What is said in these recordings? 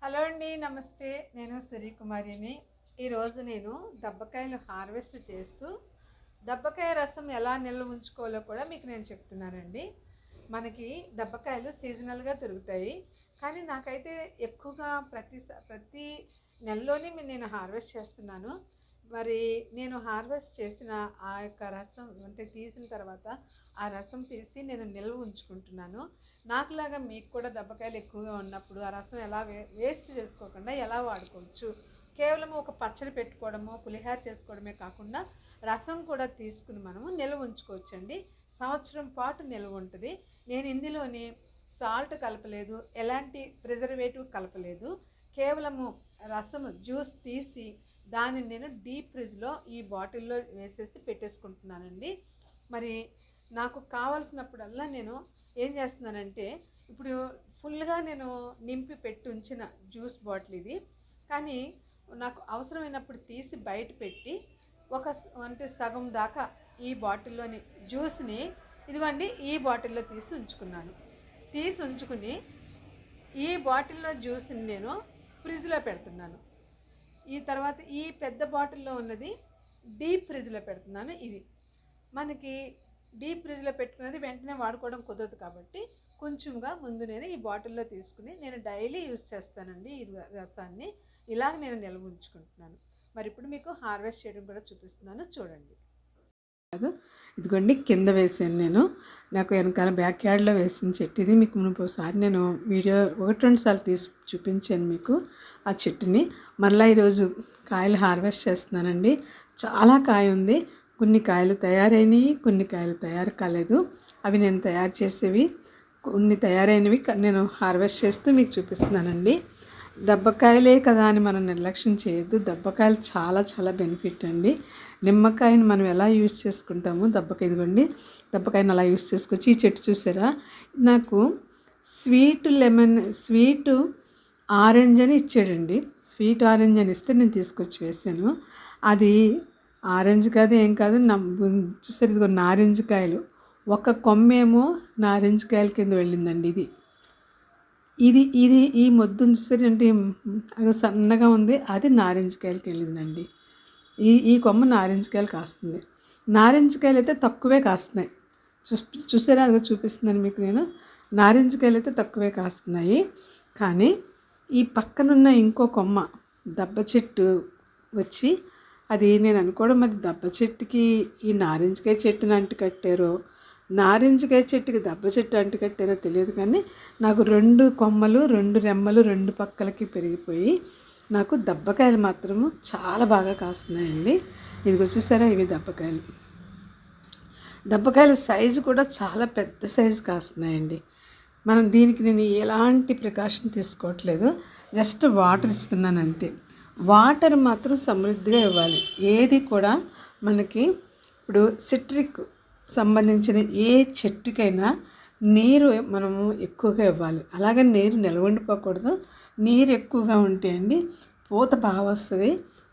Hello అండి, నమస్తే. నేను శ్రీకుమారిని. ఈరోజు నేను దబ్బకాయలు హార్వెస్ట్ చేస్తూ దబ్బకాయ రసం ఎలా నిల్వ ఉంచుకోవాలో కూడా మీకు నేను చెప్తున్నానండి. మనకి దబ్బకాయలు సీజనల్గా దొరుకుతాయి, కానీ నాకైతే ఎక్కువగా ప్రతి నెలలోనే నేను హార్వెస్ట్ చేస్తున్నాను. మరి నేను హార్వెస్ట్ చేసిన ఆ యొక్క రసం అంటే తీసిన తర్వాత ఆ రసం తీసి నేను నిల్వ ఉంచుకుంటున్నాను. నాకులాగా మీకు కూడా దబ్బకాయలు ఎక్కువగా ఉన్నప్పుడు ఆ రసం ఎలా వేస్ట్ చేసుకోకుండా ఎలా వాడుకోవచ్చు, కేవలం ఒక పచ్చడి పెట్టుకోవడము, పులిహార చేసుకోవడమే కాకుండా రసం కూడా తీసుకుని మనము నిల్వ ఉంచుకోవచ్చండి. సంవత్సరం పాటు నిల్వ ఉంటుంది. నేను ఇందులోని సాల్ట్ కలపలేదు, ఎలాంటి ప్రిజర్వేటివ్ కలపలేదు. కేవలము రసము జ్యూస్ తీసి దానిని నేను డీప్ ఫ్రిడ్జ్లో ఈ బాటిల్లో వేసేసి పెట్టేసుకుంటున్నానండి. మరి నాకు కావాల్సినప్పుడల్లా నేను ఏం చేస్తున్నానంటే, ఇప్పుడు ఫుల్గా నేను నింపి పెట్టి ఉంచిన జ్యూస్ బాటిల్ ఇది, కానీ నాకు అవసరమైనప్పుడు తీసి బయట పెట్టి అంటే సగం దాకా ఈ బాటిల్లోని జ్యూస్ని ఇదిగోండి ఈ బాటిల్లో తీసి ఉంచుకుని ఈ బాటిల్లో జ్యూస్ని నేను ఫ్రిడ్జ్లో పెడుతున్నాను. ఈ తర్వాత ఈ పెద్ద బాటిల్లో ఉన్నది డీప్ ఫ్రిడ్జ్లో పెడుతున్నాను. ఇది మనకి డీప్ ఫ్రిడ్జ్లో పెట్టుకున్నది వెంటనే వాడుకోవడం కుదరదు కాబట్టి కొంచెంగా ముందు నేను ఈ బాటిల్లో తీసుకుని నేను డైలీ యూజ్ చేస్తానండి. ఈ రసాన్ని ఇలాగ నేను నిల్వ ఉంచుకుంటున్నాను. మరి ఇప్పుడు మీకు హార్వెస్ట్ చేయడం కూడా చూపిస్తున్నాను, చూడండి. ఇదిగోండి కింద వేసాను నాకు వెనకాల బ్యాక్ యార్డ్లో వేసిన చెట్టు ఇది. మీకు మునుపోసారి నేను వీడియో 1-2 సార్లు తీసి చూపించాను మీకు ఆ చెట్టుని. మరలా ఈరోజు కాయలు హార్వెస్ట్ చేస్తున్నానండి. చాలా కాయ ఉంది. కొన్ని కాయలు తయారైనవి, కొన్ని కాయలు తయారు కాలేదు. అవి నేను తయారు చేసేవి. కొన్ని తయారైనవి నేను హార్వెస్ట్ చేస్తూ మీకు చూపిస్తున్నానండి. దబ్బకాయలే కదా అని మనం నిర్లక్ష్యం చేయొద్దు. దబ్బకాయలు చాలా చాలా బెనిఫిట్ అండి. నిమ్మకాయని మనం ఎలా యూజ్ చేసుకుంటాము, దబ్బకాయ ఇదిగోండి దబ్బకాయని అలా యూజ్ చేసుకోవచ్చు. ఈ చెట్టు చూసారా, నాకు స్వీట్ ఆరెంజ్ అని ఇచ్చాడండి. స్వీట్ ఆరెంజ్ అని ఇస్తే నేను తీసుకొచ్చి వేసాను. అది ఆరెంజ్ కాదు, ఏం కాదు. చూసారు ఇదిగో నారింజ కాయలు. ఒక కొమ్మేమో నారింజ కాయల కింద వెళ్ళిందండి. ఇది ఈ మొద్దు చూసారు అంటే అది సన్నగా ఉంది, అది నారింజ కాయలకి వెళ్ళిందండి. ఈ కొమ్మ నారింజ కాయలు కాస్తుంది. నారింజ కాయలు అయితే తక్కువే కాస్తున్నాయి. చూసారా, అది చూపిస్తున్నాను మీకు నేను. నారింజ కాయలు అయితే తక్కువే కాస్తున్నాయి, కానీ ఈ పక్కనున్న ఇంకో కొమ్మ దబ్బ చెట్టు వచ్చి అది నేను అనుకోవడం మరి దబ్బ చెట్టుకి ఈ నారింజకాయ చెట్టుని అంటు కట్టారో, నారింజకాయ చెట్టుకి దబ్బ చెట్టు అంటు కట్టారో తెలియదు, కానీ నాకు 2 కొమ్మలు 2 రెమ్మలు 2 పక్కలకి పెరిగిపోయి నాకు దబ్బకాయలు మాత్రము చాలా బాగా కాస్తున్నాయండి. ఇదిగో చూసారా, ఇవి దబ్బకాయల సైజు కూడా చాలా పెద్ద సైజు కాస్తున్నాయండి. మనం దీనికి నేను ఎలాంటి ప్రికాషన్ తీసుకోవట్లేదు, జస్ట్ వాటర్ ఇస్తున్నాను అంతే. వాటర్ మాత్రం సమృద్ధిగా ఇవ్వాలి. ఏది కూడా మనకి ఇప్పుడు సిట్రిక్ సంబంధించిన ఏ చెట్టుకైనా నీరు మనము ఎక్కువగా ఇవ్వాలి. అలాగే నీరు నిల్వ ఉండిపోకూడదు. నీరు ఎక్కువగా ఉంటే అండి పూత బాగా వస్తుంది,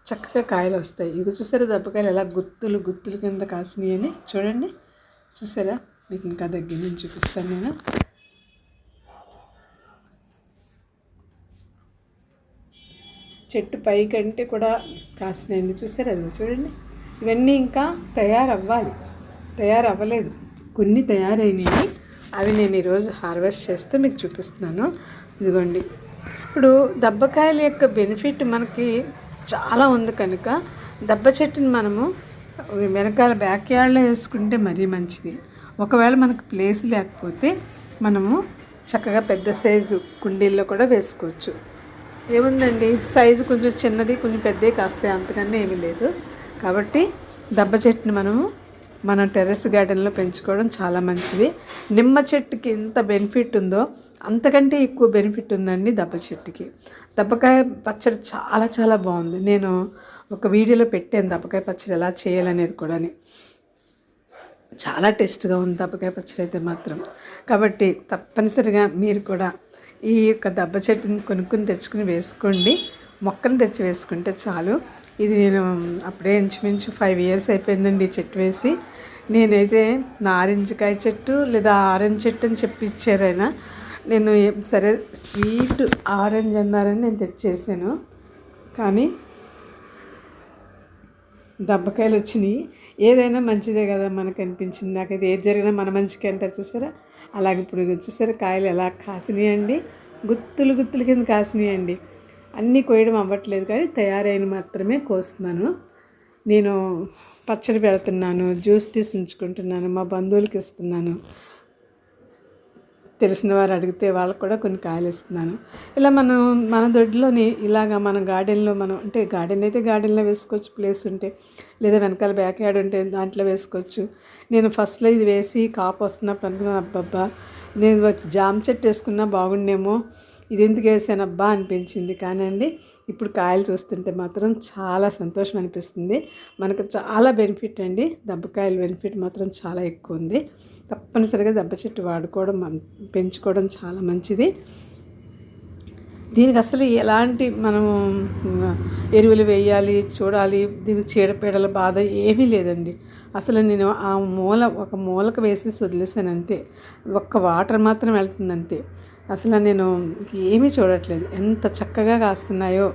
చక్కగా కాయలు వస్తాయి. ఇది చూసారా, దబ్బకాయలు ఎలా గుత్తులు కింద కాసినాయి అని చూడండి. చూసారా, మీకు ఇంకా దగ్గర నుంచి చూపిస్తాను నేను. చెట్టు పైకంటే కూడా కాస్తున్నాయండి. చూసారా, అది చూడండి. ఇవన్నీ ఇంకా తయారవ్వలేదు. కొన్ని తయారైనవి, అవి నేను ఈరోజు హార్వెస్ట్ చేస్తూ మీకు చూపిస్తున్నాను. ఇదిగోండి, ఇప్పుడు దబ్బకాయల యొక్క బెనిఫిట్ మనకి చాలా ఉంది కనుక దబ్బ చెట్టుని మనము వెనకాల బ్యాక్ యార్డ్లో వేసుకుంటే మరీ మంచిది. ఒకవేళ మనకు ప్లేస్ లేకపోతే మనము చక్కగా పెద్ద సైజు కుండీల్లో కూడా వేసుకోవచ్చు. ఏముందండి, సైజు కొంచెం చిన్నది కొంచెం పెద్దవి కాస్తాయి, అంతకన్నా ఏమీ లేదు. కాబట్టి దబ్బ చెట్టుని మనం టెర్రస్ గార్డెన్లో పెంచుకోవడం చాలా మంచిది. నిమ్మ చెట్టుకి ఎంత బెనిఫిట్ ఉందో అంతకంటే ఎక్కువ బెనిఫిట్ ఉందండి దబ్బ చెట్టుకి. దబ్బకాయ పచ్చడి చాలా చాలా బాగుంది. నేను ఒక వీడియోలో పెట్టాను దబ్బకాయ పచ్చడి ఎలా చేయాలనేది కూడా. చాలా టేస్ట్గా ఉంది దబ్బకాయ పచ్చడి అయితే మాత్రం. కాబట్టి తప్పనిసరిగా మీరు కూడా ఈ యొక్క దబ్బ చెట్టుని కొనుక్కుని తెచ్చుకుని వేసుకోండి. మొక్కను తెచ్చి వేసుకుంటే చాలు. ఇది నేను అప్పుడే ఇంచుమించు 5 years అయిపోయిందండి ఈ చెట్టు వేసి. నేనైతే నారింజకాయ చెట్టు లేదా ఆరెంజ్ చెట్టు అని చెప్పి ఇచ్చారైనా నేను సరే స్వీట్ ఆరెంజ్ అన్నారని నేను తెచ్చేసాను, కానీ దబ్బకాయలు వచ్చినాయి. ఏదైనా మంచిదే కదా మనకు అనిపించింది. నాకైతే ఏది జరిగినా మన మంచికి అంటారు చూసారా, అలాగే ఇప్పుడు చూసారా కాయలు ఎలా కాసినాయండి, గుత్తులు గుత్తులు కింద కాసినాయండి. అన్నీ కోయడం అవ్వట్లేదు, కానీ తయారైన మాత్రమే కోస్తున్నాను. నేను పచ్చడి పెడుతున్నాను, జ్యూస్ తీసి ఉంచుకుంటున్నాను, మా బంధువులకి ఇస్తున్నాను, తెలిసిన వారు అడిగితే వాళ్ళకు కూడా కొన్ని కాయలు ఇస్తున్నాను. ఇలా మన దొడ్లోని ఇలాగా మన గార్డెన్లో మనం అంటే గార్డెన్ అయితే గార్డెన్లో వేసుకోవచ్చు, ప్లేస్ ఉంటే, లేదా వెనకాల బ్యాక్ యార్డ్ ఉంటే దాంట్లో వేసుకోవచ్చు. నేను ఫస్ట్లో ఇది వేసి కాపు వస్తున్నప్పుడు అనుకున్నాను, అబ్బబ్బా నేను వచ్చి జామ చెట్టు వేసుకున్నా బాగుండేమో, ఇది ఎందుకు వేసానబ్బా అనిపించింది. కానీ అండి ఇప్పుడు కాయలు చూస్తుంటే మాత్రం చాలా సంతోషం అనిపిస్తుంది. మనకు చాలా బెనిఫిట్ అండి, దబ్బకాయల బెనిఫిట్ మాత్రం చాలా ఎక్కువ ఉంది. తప్పనిసరిగా దబ్బ చెట్టు వాడుకోవడం పెంచుకోవడం చాలా మంచిది. దీనికి అసలు ఎలాంటి మనము ఎరువులు వేయాలి, చూడాలి, దీనికి చీడపీడల బాధ ఏమీ లేదండి. అసలు నేను ఆ ఒక మూలకు వేసేసి వదిలేసాను అంతే, ఒక్క వాటర్ మాత్రం వెళ్తుంది అంతే. అసలు నేను ఏమీ చూడట్లేదు, ఎంత చక్కగా కాస్తున్నాయో.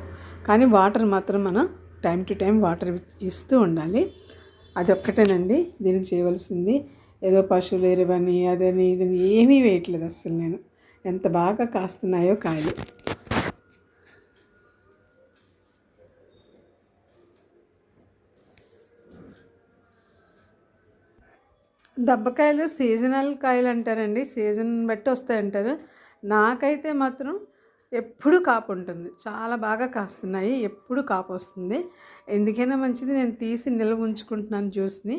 కానీ వాటర్ మాత్రం మనం టైం టు టైం వాటర్ ఇస్తూ ఉండాలి. అదొక్కటేనండి దీనికి చేయవలసింది. ఏదో పశువులు ఎరువని అదని ఇదని ఏమీ వేయట్లేదు అసలు నేను. ఎంత బాగా కాస్తున్నాయో కాయలు. దబ్బకాయలు సీజనల్ కాయలు అంటారండి, సీజన్ బట్టి వస్తాయంటారు. నాకైతే మాత్రం ఎప్పుడు కాపు ఉంటుంది, చాలా బాగా కాస్తున్నాయి, ఎప్పుడు కాపు వస్తుంది. ఎందుకైనా మంచిది, నేను తీసి నిల్వ ఉంచుకుంటున్నాను జ్యూస్ని.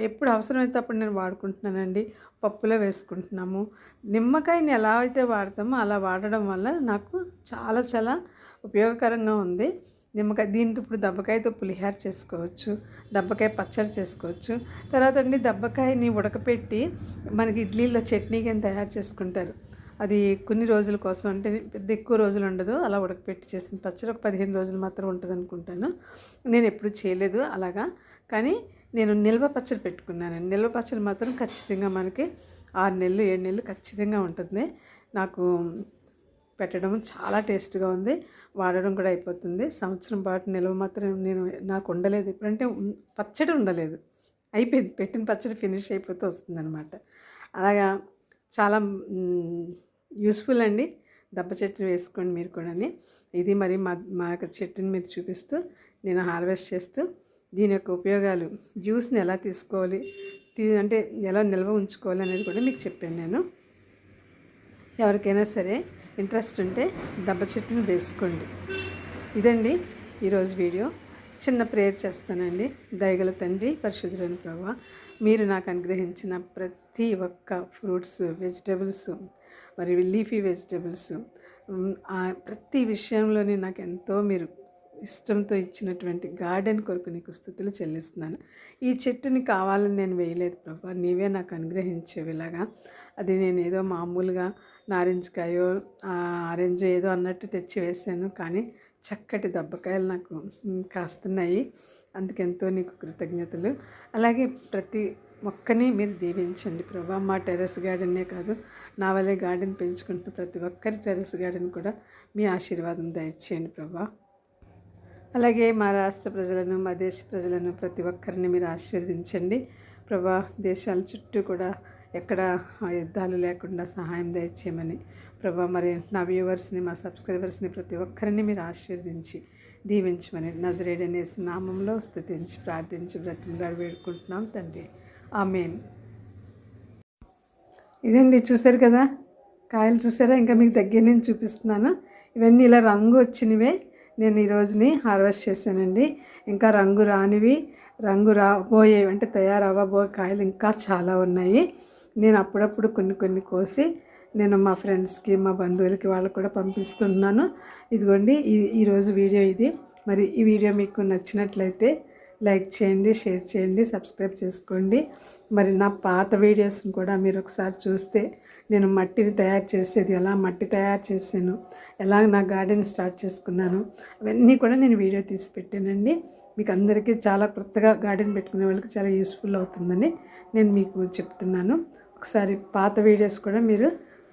ఎప్పుడు అవసరమైతే అప్పుడు నేను వాడుకుంటున్నానండి. పప్పులో వేసుకుంటున్నాము. నిమ్మకాయని ఎలా అయితే వాడతామో అలా వాడడం వల్ల నాకు చాలా చాలా ఉపయోగకరంగా ఉంది. నిమ్మకాయ దీంతో ఇప్పుడు దబ్బకాయతో పులిహార చేసుకోవచ్చు, దబ్బకాయ పచ్చడి చేసుకోవచ్చు. తర్వాత అండి దబ్బకాయని ఉడకపెట్టి మనకి ఇడ్లీలో చట్నీ కానీ తయారు చేసుకుంటారు. అది కొన్ని రోజుల కోసం, అంటే పెద్ద ఎక్కువ రోజులు ఉండదు, అలా ఉడకపెట్టి చేసిన పచ్చడి ఒక 15 రోజులు మాత్రం ఉంటుంది అనుకుంటాను. నేను ఎప్పుడు చేయలేదు అలాగా, కానీ నేను నిల్వ పచ్చడి పెట్టుకున్నాను. నిల్వ పచ్చడి మాత్రం ఖచ్చితంగా మనకి 6 నెలలు 7 నెలలు ఖచ్చితంగా ఉంటుంది. నాకు పెట్టడం చాలా టేస్ట్గా ఉంది, వాడడం కూడా అయిపోతుంది. సంవత్సరం పాటు నిల్వ మాత్రం నాకు ఉండలేదు, ఇప్పుడంటే పచ్చడి ఉండలేదు, అయిపోయింది, పెట్టిన పచ్చడి ఫినిష్ అయిపోతూ వస్తుందన్నమాట. అలాగా చాలా యూస్ఫుల్ అండి. దబ్బ చెట్టుని వేసుకోండి మీరు కూడా. ఇది మరి మా యొక్క చెట్టుని మీరు చూపిస్తూ నేను హార్వెస్ట్ చేస్తూ దీని యొక్క ఉపయోగాలు, జ్యూస్ని ఎలా తీసుకోవాలి, అంటే ఎలా నిల్వ ఉంచుకోవాలి అనేది కూడా మీకు చెప్పాను నేను. ఎవరికైనా సరే ఇంట్రెస్ట్ ఉంటే దబ్బ చెట్టుని వేసుకోండి. ఇదండి ఈరోజు వీడియో. చిన్న ప్రేయర్ చేస్తానండి. దయగల తండ్రి, పరిశుద్ధులైన ప్రభువా, మీరు నాకు అనుగ్రహించిన ప్రతి ఒక్క ఫ్రూట్స్, వెజిటబుల్స్, మరి లీఫీ వెజిటబుల్స్, ప్రతి విషయంలోనే నాకు ఎంతో మీరు ఇష్టంతో ఇచ్చినటువంటి గార్డెన్ కొరకు నీకు స్తుతులు చెల్లిస్తున్నాను. ఈ చెట్టుని కావాలని నేను వేయలేదు ప్రభా, నీవే నాకు అనుగ్రహించేవిలాగా. అది నేను ఏదో మామూలుగా నారింజకాయో ఆరెంజ్ ఏదో అన్నట్టు తెచ్చి వేసాను, కానీ చక్కటి దబ్బకాయలు నాకు కాస్తున్నాయి. అందుకెంతో నీకు కృతజ్ఞతలు. అలాగే ప్రతి మొక్కని మీరు దీవించండి ప్రభా. మా టెర్రస్ గార్డెన్నే కాదు, నా వల్లే గార్డెన్ పెంచుకుంటున్న ప్రతి ఒక్కరి టెర్రస్ గార్డెన్ కూడా మీ ఆశీర్వాదం దయచేయండి ప్రభా. అలాగే మా రాష్ట్ర ప్రజలను, మా దేశ ప్రజలను ప్రతి ఒక్కరిని మీరు ఆశీర్వదించండి ప్రభా. దేశాల చుట్టూ కూడా ఎక్కడ యుద్ధాలు లేకుండా సహాయం దయచేయమని ప్రభా. మరి నా వ్యూవర్స్ని, మా సబ్స్క్రైబర్స్ని ప్రతి ఒక్కరిని మీరు ఆశీర్వదించి దీవించమని నజరేయుడైన యేసు నామంలో స్తుతించి ప్రార్థించి బ్రతిమలాడి వేడుకుంటున్నాం తండ్రి, ఆమేన్. ఇదండి చూసారు కదా, కాయలు చూసారా? ఇంకా మీకు దగ్గర నుంచి చూపిస్తున్నాను. ఇవన్నీ ఇలా రంగు వచ్చినవే నేను ఈ రోజుని హార్వెస్ట్ చేశానండి. ఇంకా రంగు రానివి, రంగు రాబోయేవి అంటే తయారవ్వబోయే కాయలు ఇంకా చాలా ఉన్నాయి. నేను అప్పుడప్పుడు కొన్ని కోసి నేను మా ఫ్రెండ్స్కి, మా బంధువులకి వాళ్ళకు కూడా పంపిస్తున్నాను. ఇదిగోండి ఈరోజు వీడియో ఇది. మరి ఈ వీడియో మీకు నచ్చినట్లయితే లైక్ చేయండి, షేర్ చేయండి, సబ్స్క్రైబ్ చేసుకోండి. మరి నా పాత వీడియోస్ని కూడా మీరు ఒకసారి చూస్తే నేను మట్టిని తయారు చేసేది, ఎలా మట్టి తయారు చేశాను, ఎలా నా గార్డెన్ స్టార్ట్ చేసుకున్నాను, అవన్నీ కూడా నేను వీడియో తీసి పెట్టానండి. మీకు అందరికీ చాలా కొత్తగా గార్డెన్ పెట్టుకునే వాళ్ళకి చాలా యూస్ఫుల్ అవుతుందని నేను మీకు చెప్తున్నాను. ఒకసారి పాత వీడియోస్ కూడా మీరు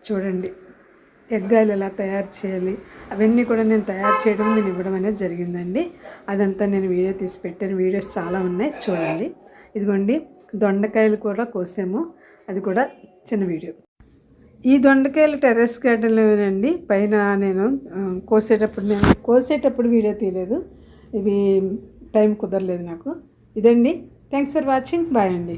చూడండి ఎగ్గాయలు ఎలా తయారు చేయాలి అవన్నీ కూడా నేను తయారు చేయడం నేను ఇవ్వడం అనేది జరిగిందండి. అదంతా నేను వీడియో తీసి పెట్టాను. వీడియోస్ చాలా ఉన్నాయి చూడండి. ఇదిగోండి దొండకాయలు కూడా కోసాము, అది కూడా చిన్న వీడియో. ఈ దొండకాయలు టెర్రస్ గార్డెన్లోనండి. పైన నేను కోసేటప్పుడు వీడియో తీయలేదు, ఇవి టైం కుదరలేదు నాకు. ఇదండి. Thanks for watching. బాయ్ అండి.